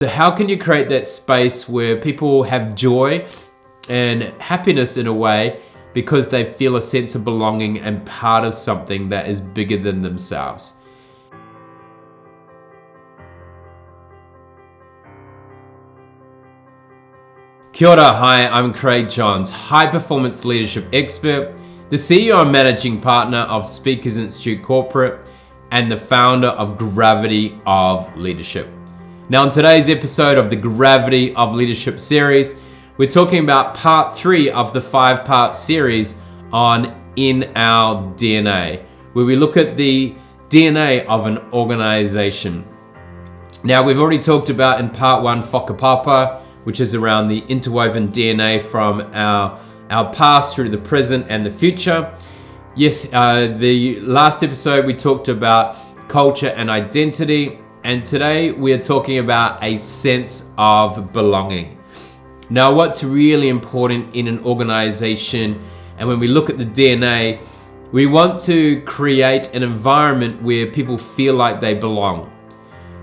So how can you create that space where people have joy and happiness in a way because they feel a sense of belonging and part of something that is bigger than themselves? Kia ora, hi, I'm Craig Johns, high performance leadership expert, the CEO and managing partner of Speakers Institute Corporate, and the founder of Gravity of Leadership. Now, in today's episode of the Gravity of Leadership series, we're talking about part 3 of the 5-part series on In Our DNA, where we look at the DNA of an organization. Now, we've already talked about in part 1 whakapapa, which is around the interwoven DNA from our past through the present and the future. Yes, the last episode we talked about culture and identity, and today we are talking about a sense of belonging. Now, what's really important in an organization, and when we look at the DNA, we want to create an environment where people feel like they belong.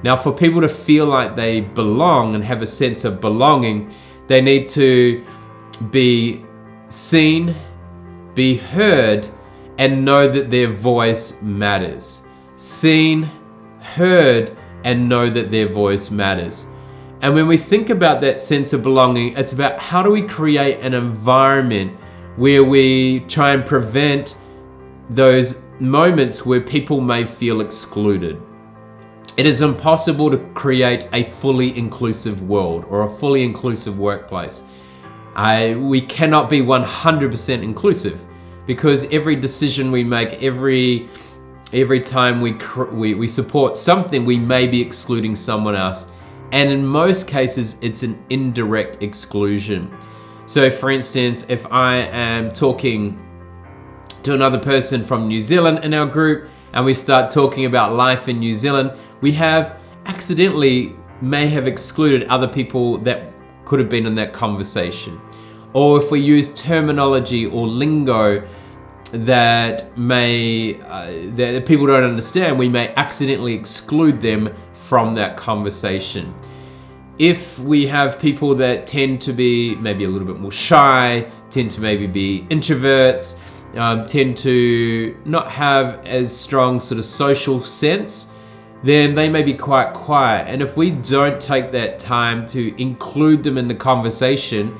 Now, for people to feel like they belong and have a sense of belonging, they need to be seen, be heard, and know that their voice matters. Seen, heard, and know that their voice matters. And when we think about that sense of belonging, it's about how do we create an environment where we try and prevent those moments where people may feel excluded. It is impossible to create a fully inclusive world or a fully inclusive workplace. We cannot be 100% inclusive because every decision we make, every time we support something, we may be excluding someone else. And in most cases, it's an indirect exclusion. So for instance, if I am talking to another person from New Zealand in our group and we start talking about life in New Zealand, we have accidentally may have excluded other people that could have been in that conversation. Or if we use terminology or lingo that people don't understand, we may accidentally exclude them from that conversation. If we have people that tend to be maybe a little bit more shy, tend to maybe be introverts, tend to not have as strong sort of social sense, then they may be quite quiet. And if we don't take that time to include them in the conversation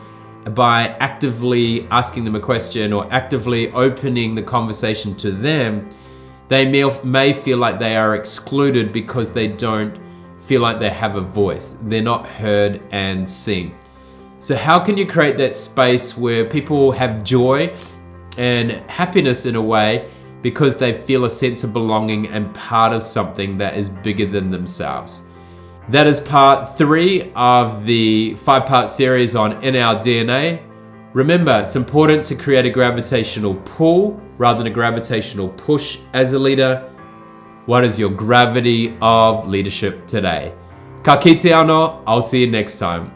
by actively asking them a question or actively opening the conversation to them, they may feel like they are excluded because they don't feel like they have a voice. They're not heard and seen. So how can you create that space where people have joy and happiness in a way because they feel a sense of belonging and part of something that is bigger than themselves? That is part 3 of the 5-part series on In Our DNA. Remember, it's important to create a gravitational pull rather than a gravitational push as a leader. What is your gravity of leadership today? Ka kite anō, I'll see you next time.